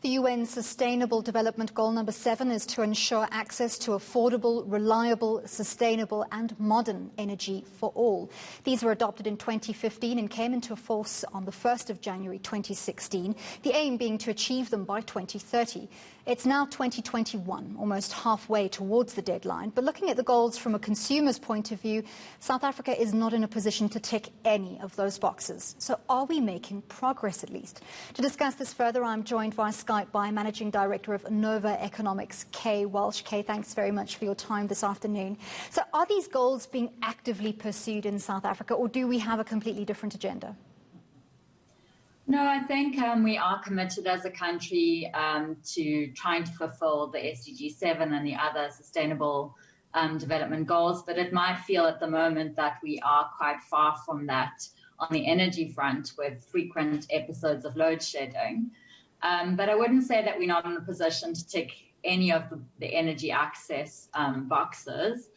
The UN Sustainable Development Goal number 7 is to ensure access to affordable, reliable, sustainable and modern energy for all. These were adopted in 2015 and came into force on the 1st of January 2016, the aim being to achieve them by 2030. It's now 2021, almost halfway towards the deadline, but looking at the goals from a consumer's point of view, South Africa is not in a position to tick any of those boxes. So are we making progress at least? To discuss this further, I'm joined via Skype by Managing Director of Nova Economics, Kay Walsh. Kay, thanks very much for your time this afternoon. So are these goals being actively pursued in South Africa, or do we have a completely different agenda? No, I think we are committed as a country to trying to fulfill the SDG 7 and the other sustainable development goals, but it might feel at the moment that we are quite far from that on the energy front with frequent episodes of load shedding. But I wouldn't say that we're not in a position to tick any of the energy access boxes.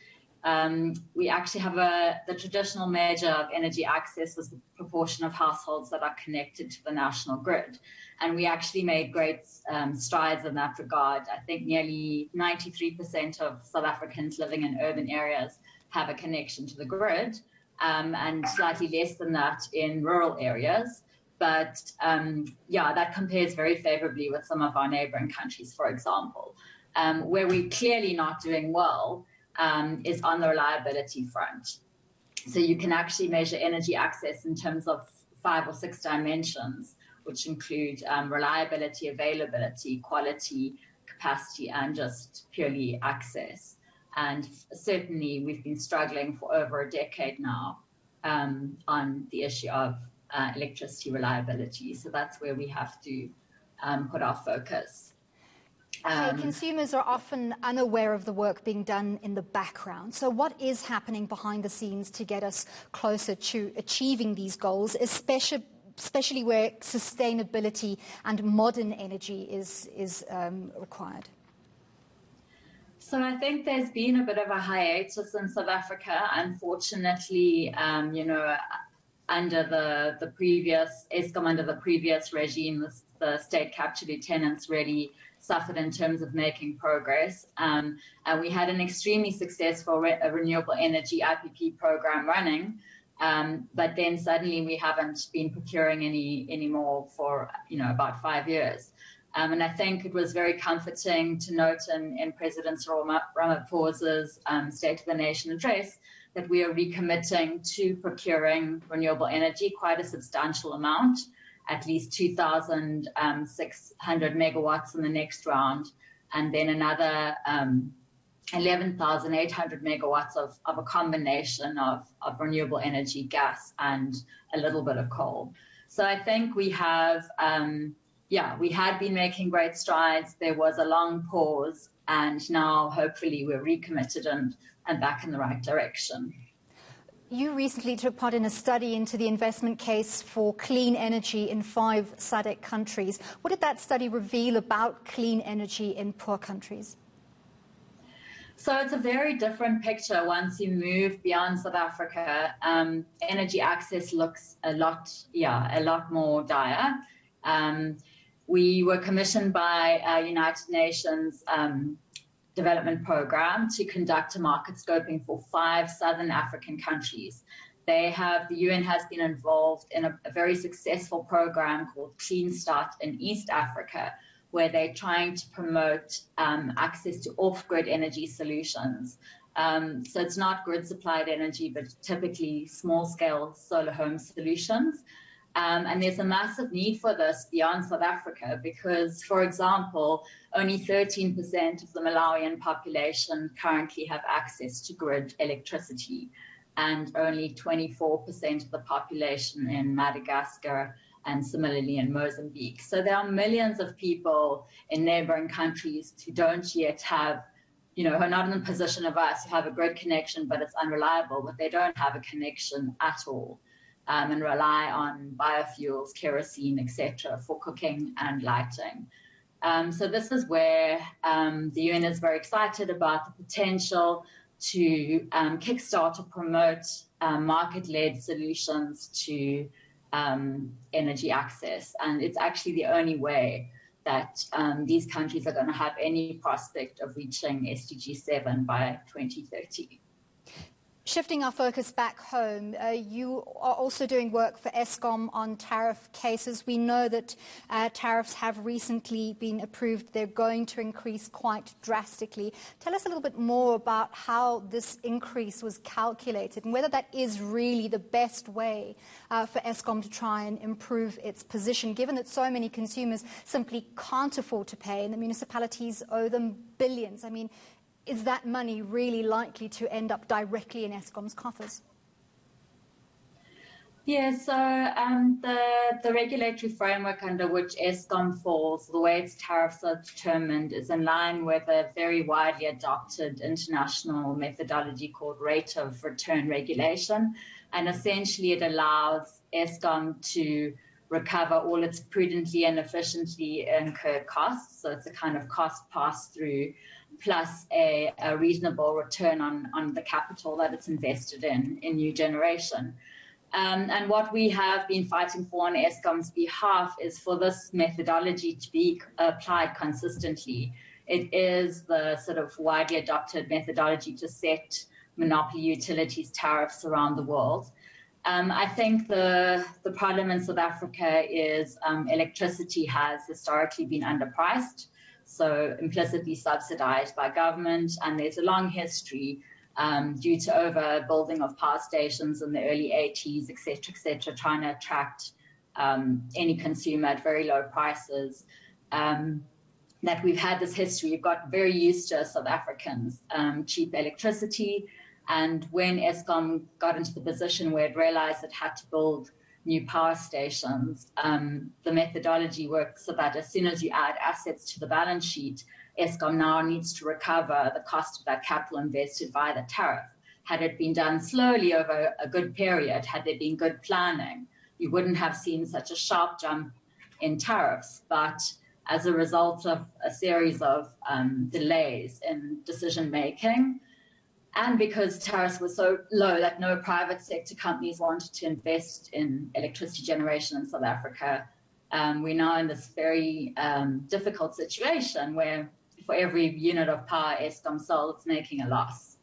We actually have the traditional measure of energy access was the proportion of households that are connected to the national grid. And we actually made great strides in that regard. I think nearly 93% of South Africans living in urban areas have a connection to the grid, and slightly less than that in rural areas. But yeah, that compares very favorably with some of our neighboring countries, for example. Where we're clearly not doing well is on the reliability front. So you can actually measure energy access in terms of 5 or 6 dimensions, which include reliability, availability, quality, capacity, and just purely access. And certainly we've been struggling for over a decade now on the issue of electricity reliability. So that's where we have to put our focus. Consumers are often unaware of the work being done in the background. So what is happening behind the scenes to get us closer to achieving these goals, especially where sustainability and modern energy is required? So I think there's been a bit of a hiatus in South Africa, unfortunately, under the previous Eskom, under the previous regime, the state capture lieutenants really suffered in terms of making progress. And we had an extremely successful renewable energy IPP program running, but then suddenly we haven't been procuring any more for about 5 years. And I think it was very comforting to note in President Cyril Ramaphosa's State of the Nation address that we are recommitting to procuring renewable energy, quite a substantial amount, at least 2,600 megawatts in the next round, and then another 11,800 megawatts of a combination of renewable energy, gas, and a little bit of coal. So I think we have, we had been making great strides. There was a long pause, and now hopefully we're recommitted and back in the right direction. You recently took part in a study into the investment case for clean energy in 5 SADC countries. What did that study reveal about clean energy in poor countries? So it's a very different picture once you move beyond South Africa. Energy access looks a lot more dire. We were commissioned by United Nations development program to conduct a market scoping for 5 Southern African countries. The UN has been involved in a very successful program called Clean Start in East Africa, where they're trying to promote access to off-grid energy solutions. So it's not grid-supplied energy, but typically small-scale solar home solutions. And there's a massive need for this beyond South Africa because, for example, only 13% of the Malawian population currently have access to grid electricity, and only 24% of the population in Madagascar and similarly in Mozambique. So there are millions of people in neighboring countries who don't yet have, who are not in the position of us, who have a grid connection, but it's unreliable, but they don't have a connection at all. And rely on biofuels, kerosene, etc., for cooking and lighting. So this is where the UN is very excited about the potential to kickstart or promote market-led solutions to energy access. And it's actually the only way that these countries are going to have any prospect of reaching SDG 7 by 2030. Shifting our focus back home, you are also doing work for Eskom on tariff cases. We know that tariffs have recently been approved. They're going to increase quite drastically. Tell us a little bit more about how this increase was calculated and whether that is really the best way for Eskom to try and improve its position, given that so many consumers simply can't afford to pay and the municipalities owe them billions. I mean, is that money really likely to end up directly in Eskom's coffers? Yeah, so the regulatory framework under which Eskom falls, the way its tariffs are determined, is in line with a very widely adopted international methodology called rate of return regulation. And essentially it allows Eskom to recover all its prudently and efficiently incurred costs. So it's a kind of cost pass-through plus a reasonable return on the capital that it's invested in new generation. And what we have been fighting for on Eskom's behalf is for this methodology to be applied consistently. It is the sort of widely adopted methodology to set monopoly utilities tariffs around the world. I think the problem in South Africa is electricity has historically been underpriced, so implicitly subsidized by government, and there's a long history due to overbuilding of power stations in the early 80s, et cetera, trying to attract any consumer at very low prices. That we've had this history. We've got very used to South Africans, cheap electricity, and when Eskom got into the position where it realized it had to build new power stations, the methodology works so that as soon as you add assets to the balance sheet, Eskom now needs to recover the cost of that capital invested via the tariff. Had it been done slowly over a good period, had there been good planning, you wouldn't have seen such a sharp jump in tariffs. But as a result of a series of delays in decision making, and because tariffs were so low that no private sector companies wanted to invest in electricity generation in South Africa, we're now in this very difficult situation where for every unit of power Eskom sells, it's making a loss.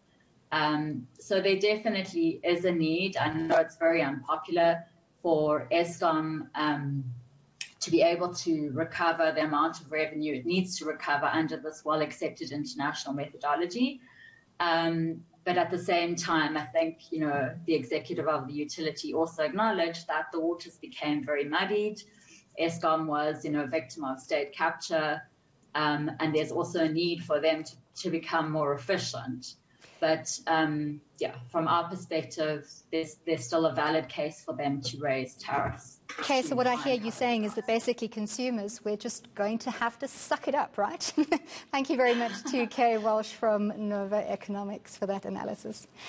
So there definitely is a need. I know it's very unpopular for Eskom to be able to recover the amount of revenue it needs to recover under this well-accepted international methodology. But at the same time, I think, the executive of the utility also acknowledged that the waters became very muddied. Eskom was, a victim of state capture, and there's also a need for them to become more efficient. But from our perspective, there's still a valid case for them to raise tariffs. Okay, so what I hear you saying is that basically consumers, we're just going to have to suck it up, right? Thank you very much to Kay Walsh from Nova Economics for that analysis.